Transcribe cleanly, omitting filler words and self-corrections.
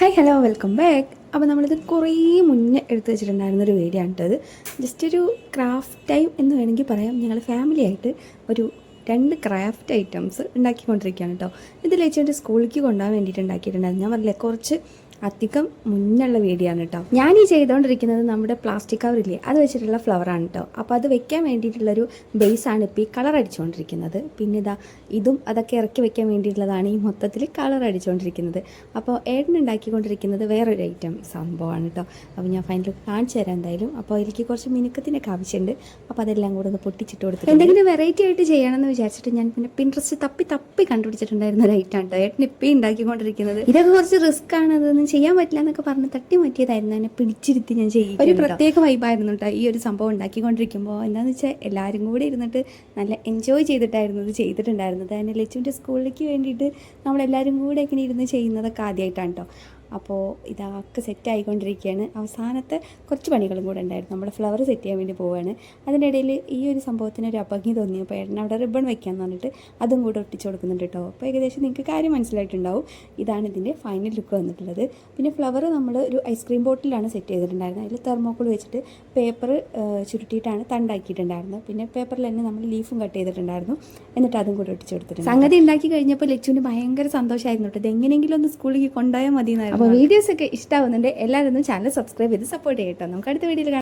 Hi hello welcome back. അപ്പോൾ നമ്മളിത് കുറേ മുന്നേ എടുത്തു വെച്ചിട്ടുണ്ടായിരുന്നൊരു വീഡിയോ ആണ് കേട്ടോ. ജസ്റ്റ് ഒരു ക്രാഫ്റ്റ് ടൈം എന്ന് വേണമെങ്കിൽ പറയാം. ഞങ്ങൾ ഫാമിലി ആയിട്ട് ഒരു 2 ക്രാഫ്റ്റ് ഐറ്റംസ് ഉണ്ടാക്കിക്കൊണ്ടിരിക്കുകയാണ് കേട്ടോ. ഇത് ലയിച്ചുകൊണ്ട് സ്കൂളിലേക്ക് കൊണ്ടുപോകാൻ വേണ്ടിയിട്ട് ഉണ്ടാക്കിയിട്ടുണ്ടായിരുന്നു. ഞാൻ പറഞ്ഞില്ലേ കുറച്ച് അധികം മുന്നുള്ള വീഡിയോ ആണ് കേട്ടോ. ഞാൻ ഈ ചെയ്തുകൊണ്ടിരിക്കുന്നത് നമ്മുടെ പ്ലാസ്റ്റിക് കവറില്ലേ അത് വെച്ചിട്ടുള്ള ഫ്ലവറാണ് കേട്ടോ. അപ്പോൾ അത് വെക്കാൻ വേണ്ടിയിട്ടുള്ളൊരു ബേസാണ് ഇപ്പോൾ ഈ കളർ അടിച്ചുകൊണ്ടിരിക്കുന്നത്. പിന്നെ ഇതും അതൊക്കെ ഇറക്കി വെക്കാൻ വേണ്ടിയിട്ടുള്ളതാണ് ഈ മൊത്തത്തിൽ കളർ അടിച്ചുകൊണ്ടിരിക്കുന്നത്. അപ്പോൾ ഏട്ടൻ ഉണ്ടാക്കിക്കൊണ്ടിരിക്കുന്നത് വേറൊരു ഐറ്റം സംഭവമാണ് കേട്ടോ. അപ്പോൾ ഞാൻ ഫൈനൽ കാണിച്ചു തരാം എന്തായാലും. അപ്പോൾ എനിക്ക് കുറച്ച് മിനുക്കത്തിനൊക്കെ ആവശ്യമുണ്ട്. അപ്പോൾ അതെല്ലാം കൂടെ ഒന്ന് പൊട്ടിച്ചിട്ട് കൊടുത്തിട്ട് എന്തെങ്കിലും വെറൈറ്റി ആയിട്ട് ചെയ്യണമെന്ന് വിചാരിച്ചിട്ട് ഞാൻ പിന്നെ പിൻട്രസ്റ്റ് തപ്പി കണ്ടുപിടിച്ചിട്ടുണ്ടായിരുന്ന ഒരു ഐറ്റം കേട്ടോ. ഏട്ടൻ ഇപ്പം ഉണ്ടാക്കിക്കൊണ്ടിരിക്കുന്നത്. ഇതൊക്കെ കുറച്ച് റിസ്ക് ആണ്, അതൊന്നും ചെയ്യാൻ പറ്റില്ല എന്നൊക്കെ പറഞ്ഞ് തട്ടി മാറ്റിയതായിരുന്നു. എന്നെ പിടിച്ചിരുത്തി ഞാൻ ചെയ്യും. ഒരു പ്രത്യേക വൈബായിരുന്നു കേട്ടോ ഈ ഒരു സംഭവം ഉണ്ടാക്കിക്കൊണ്ടിരിക്കുമ്പോൾ. എന്താണെന്ന് വെച്ചാൽ എല്ലാവരും കൂടി ഇരുന്നിട്ട് നല്ല എൻജോയ് ചെയ്തിട്ടായിരുന്നു ഇത് ചെയ്തിട്ടുണ്ടായിരുന്നത്. അതിന് ലച്ചുവിൻ്റെ സ്കൂളിലേക്ക് വേണ്ടിയിട്ട് നമ്മളെല്ലാവരും കൂടെ ഇങ്ങനെ ഇരുന്ന് ചെയ്യുന്നതൊക്കെ ആദ്യമായിട്ടാണ് കേട്ടോ. അപ്പോൾ ഇതൊക്കെ സെറ്റ് ആയിക്കൊണ്ടിരിക്കുകയാണ്. അവസാനത്തെ കുറച്ച് പണികളും കൂടെ ഉണ്ടായിരുന്നു. നമ്മൾ ഫ്ലവർ സെറ്റ് ചെയ്യാൻ വേണ്ടി പോവുകയാണ്. അതിനിടയിൽ ഈ ഒരു സംഭവത്തിന് ഒരു അഭംഗി തോന്നിയപ്പോൾ ഏട്ടൻ അവിടെ റിബൺ വെക്കാമെന്ന് പറഞ്ഞിട്ട് അതും കൂടെ ഒട്ടിച്ച് കൊടുക്കുന്നുണ്ട് കേട്ടോ. അപ്പോൾ ഏകദേശം നിങ്ങൾക്ക് കാര്യം മനസ്സിലായിട്ടുണ്ടാവും. ഇതാണ് ഇതിൻ്റെ ഫൈനൽ ലുക്ക് വന്നിട്ടുള്ളത്. പിന്നെ ഫ്ലവർ നമ്മൾ ഒരു ഐസ്ക്രീം ബോട്ടിലാണ് സെറ്റ് ചെയ്തിട്ടുണ്ടായിരുന്നത്. അതിൽ തെർമോക്കോൾ വെച്ചിട്ട് പേപ്പർ ചുരുട്ടിയിട്ടാണ് തണ്ടാക്കിയിട്ടുണ്ടായിരുന്നത്. പിന്നെ പേപ്പറിൽ തന്നെ നമ്മൾ ലീഫും കട്ട് ചെയ്തിട്ടുണ്ടായിരുന്നു. എന്നിട്ട് അതും കൂടെ ഒട്ടിച്ച് കൊടുത്തിട്ടുണ്ട്. സംഗതി ഉണ്ടാക്കി കഴിഞ്ഞപ്പോൾ ലച്ചുവിന് ഭയങ്കര സന്തോഷമായിരുന്നു കേട്ടോ. ഇത് എങ്ങനെയെങ്കിലും ഒന്ന് സ്കൂളിലേക്ക് കൊണ്ടുപോയാൽ മതി എന്നായിരുന്നു. അപ്പോൾ വീഡിയോസൊക്കെ ഇഷ്ടമാവുന്നുണ്ട്. എല്ലാവരും ചാനൽ സബ്സ്ക്രൈബ് ചെയ്ത് സപ്പോർട്ട് ചെയ്യട്ടോ. നമുക്ക് അടുത്ത വീഡിയോയിൽ